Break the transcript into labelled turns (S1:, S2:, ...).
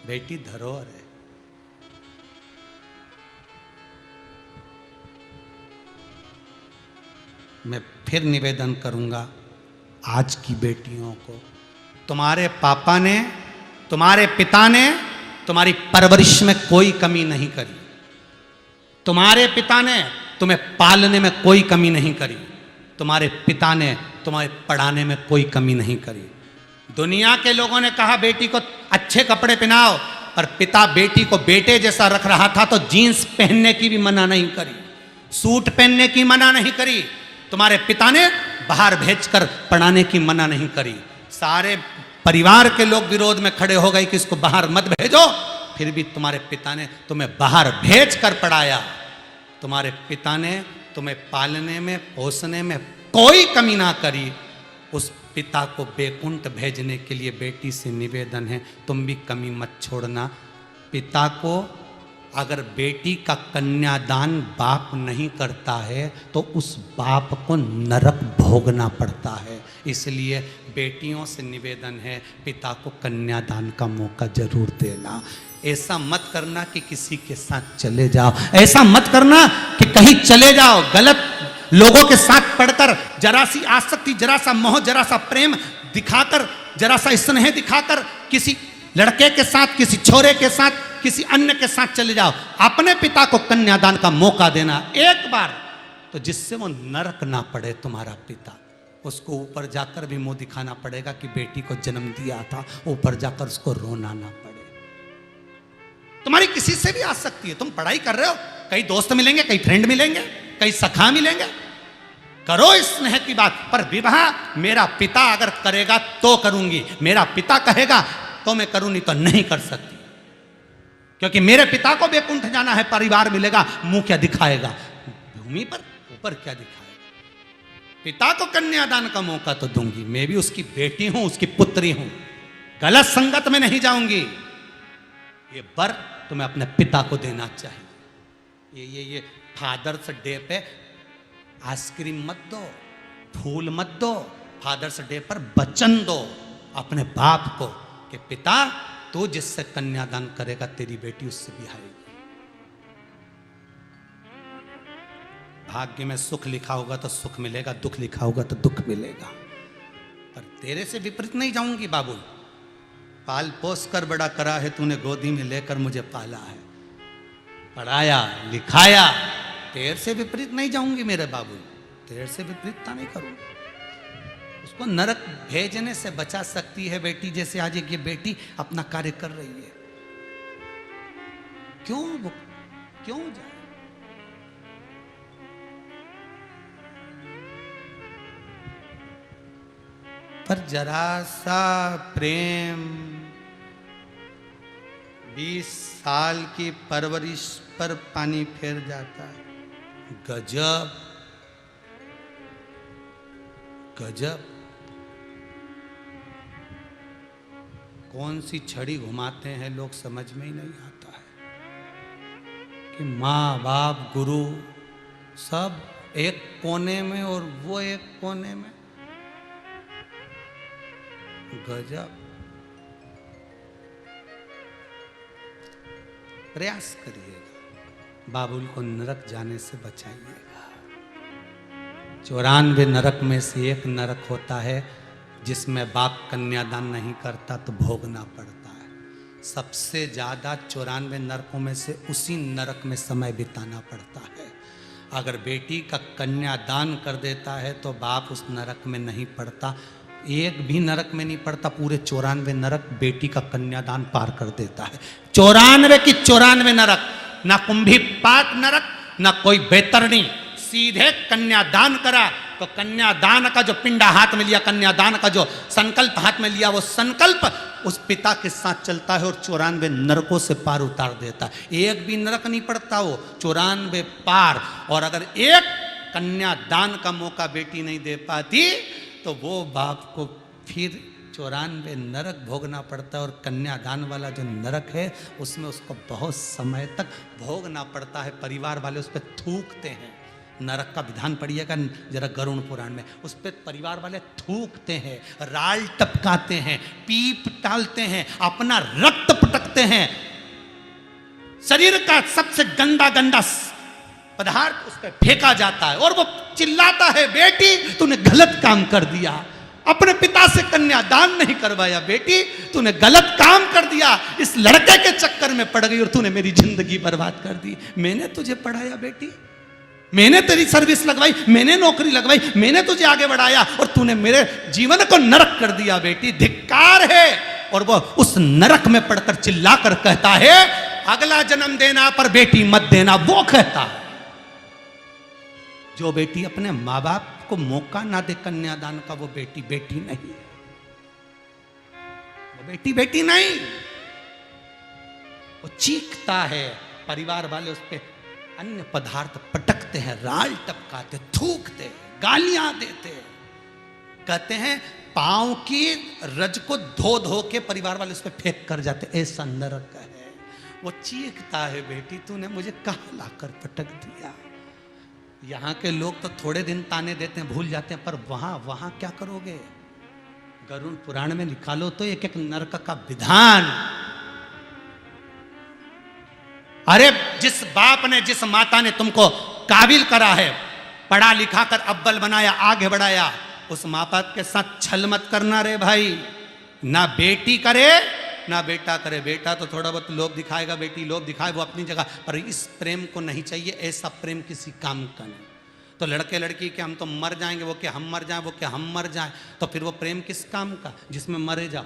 S1: बेटी धरोहर है। मैं फिर निवेदन करूंगा आज की बेटियों को, तुम्हारे पापा ने, तुम्हारे पिता ने तुम्हारी परवरिश में कोई कमी नहीं करी। तुम्हारे पिता ने तुम्हें पालने में कोई कमी नहीं करी। तुम्हारे पिता ने तुम्हें पढ़ाने में कोई कमी नहीं करी। दुनिया के लोगों ने कहा बेटी को अच्छे कपड़े पहनाओ, पर पिता बेटी को बेटे जैसा रख रहा था तो जीन्स पहनने की भी मना नहीं करी, सूट पहनने की मना नहीं करी। तुम्हारे पिता ने बाहर भेजकर पढ़ाने की मना नहीं करी। सारे परिवार के लोग विरोध में खड़े हो गए कि इसको बाहर मत भेजो, फिर भी तुम्हारे पिता ने तुम्हें बाहर भेज कर पढ़ाया। तुम्हारे पिता ने तुम्हें पालने में, पोसने में कोई कमी ना करी। उस पिता को बैकुंठ भेजने के लिए बेटी से निवेदन है, तुम भी कमी मत छोड़ना। पिता को अगर बेटी का कन्यादान बाप नहीं करता है तो उस बाप को नरक भोगना पड़ता है। इसलिए बेटियों से निवेदन है, पिता को कन्यादान का मौका जरूर देना। ऐसा मत करना कि किसी के साथ चले जाओ, ऐसा मत करना कि कहीं चले जाओ गलत लोगों के साथ पढ़कर, जरा सी आसक्ति, जरा सा मोह, जरा सा प्रेम दिखाकर, जरा सा स्नेह दिखाकर किसी लड़के के साथ, किसी छोरे के साथ, किसी अन्य के साथ चले जाओ। अपने पिता को कन्यादान का मौका देना एक बार, तो जिससे वो नरक ना पड़े तुम्हारा पिता। उसको ऊपर जाकर भी मुंह दिखाना पड़ेगा कि बेटी को जन्म दिया था, ऊपर जाकर उसको रोना ना पड़े। तुम्हारी किसी से भी आ सकती है, तुम पढ़ाई कर रहे हो, कई दोस्त मिलेंगे, कई फ्रेंड मिलेंगे, कई सखा मिलेंगे, करो इस स्नेह की बात। पर विवाह मेरा पिता अगर करेगा तो करूंगी, मेरा पिता कहेगा तो मैं करूं, नहीं तो नहीं कर सकती। क्योंकि मेरे पिता को बैकुंठ जाना है, परिवार मिलेगा, मुंह क्या दिखाएगा भूमि पर, ऊपर क्या दिखाएगा। पिता को कन्यादान का मौका तो दूंगी, मैं भी उसकी बेटी हूं, उसकी पुत्री हूं, गलत संगत में नहीं जाऊंगी। ये वर तुम्हें अपने पिता को देना चाहिए। ये फादर्स डे पे आइसक्रीम मत दो, फूल मत दो, फादर्स डे पर वचन दो अपने बाप को कि पिता तू जिससे कन्यादान करेगा तेरी बेटी उससे बिहाएगी। भाग्य में सुख लिखा होगा तो सुख मिलेगा, दुख लिखा होगा तो दुख मिलेगा। पर तेरे से विपरीत नहीं जाऊंगी बाबू, पाल पोस कर बड़ा करा है तूने, गोदी में लेकर मुझे पाला है, पढ़ाया लिखाया। तेरे से विपरीत नहीं जाऊंगी मेरे बाबू, तेरे से विपरीतता नहीं करूंगी। उसको नरक भेजने से बचा सकती है बेटी, जैसे आज एक ये बेटी अपना कार्य कर रही है। क्यों जाए? पर जरा सा प्रेम, 20 साल की परवरिश पर पानी फेर जाता है। गजब गजब, कौन सी छड़ी घुमाते हैं लोग, समझ में ही नहीं आता है कि माँ बाप गुरु सब एक कोने में और वो एक कोने में। गजब। प्रयास करिएगा, बाबुल को नरक जाने से बचाइएगा। 94 नरक में से एक नरक होता है जिसमें बाप कन्यादान नहीं करता तो भोगना पड़ता है। सबसे ज़्यादा 94 नरकों में से उसी नरक में समय बिताना पड़ता है। अगर बेटी का कन्यादान कर देता है तो बाप उस नरक में नहीं पड़ता, एक भी नरक में नहीं पड़ता, पूरे 94 नरक बेटी का कन्यादान पार कर देता है। 94 की 94 नरक, ना कुंभी पाट नरक, ना कोई बेतरनी, सीधे कन्यादान करा तो कन्यादान का जो पिंडा हाथ में लिया, कन्यादान का जो संकल्प हाथ में लिया, वो संकल्प उस पिता के साथ चलता है और 94 नरकों से पार उतार देता है। एक भी नरक नहीं पड़ता, वो 94 पार। और अगर एक कन्यादान का मौका बेटी नहीं दे पाती तो वो बाप को फिर 94 नरक भोगना पड़ता है। और कन्यादान वाला जो नरक है उसमें उसको बहुत समय तक भोगना पड़ता है। परिवार वाले उस पर थूकते हैं। नरक का विधान पढ़िएगा जरा गरुड़ पुराण में, उस पर परिवार वाले थूकते हैं, राल टपकाते हैं, पीप टालते हैं, अपना रक्त पटकते रखते हैं, शरीर का सबसे गंदा गंदा पदार्थ उस पर फेंका जाता है और वो चिल्लाता है, बेटी तूने गलत काम कर दिया, अपने पिता से कन्यादान नहीं करवाया, बेटी तूने गलत काम कर दिया, इस लड़के के चक्कर में पड़ गई और तूने मेरी जिंदगी बर्बाद कर दी। मैंने तुझे पढ़ाया बेटी, मैंने तेरी सर्विस लगवाई, मैंने नौकरी लगवाई, मैंने तुझे आगे बढ़ाया और तूने मेरे जीवन को नरक कर दिया बेटी, धिक्कार है। और वो उस नरक में पड़कर चिल्लाकर कहता है, अगला जन्म देना पर बेटी मत देना। वो कहता है जो बेटी अपने माँ बाप को मौका ना दे कन्यादान का, वो बेटी बेटी नहीं, वो बेटी बेटी नहीं। वो चीखता है, परिवार वाले उस पे अन्य पदार्थ पटकते हैं, राल टपकाते, थूकते, गालियां देते, कहते हैं पांव की रज को धो धो के परिवार वाले उस पर फेंक कर जाते, ऐसा नरक है। वो चीखता है, बेटी तूने मुझे कहाँ लाकर पटक दिया। यहाँ के लोग तो थोड़े दिन ताने देते हैं, भूल जाते हैं, पर वहां क्या करोगे। गरुड़ पुराण में निकालो तो एक एक नरक का विधान। अरे जिस बाप ने, जिस माता ने तुमको काबिल करा है, पढ़ा लिखा कर अव्वल बनाया, आगे बढ़ाया, उस माँ बाप के साथ छल मत करना रे भाई। ना बेटी करे ना बेटा करे। बेटा तो थोड़ा बहुत लोभ दिखाएगा, बेटी लोभ दिखाए, वो अपनी जगह, पर इस प्रेम को नहीं चाहिए। ऐसा प्रेम किसी काम का नहीं। तो लड़के लड़की के हम तो मर जाएंगे, वो क्या हम मर जाएं, वो क्या हम मर जाएं, तो फिर वो प्रेम किस काम का जिसमें मरे जाओ।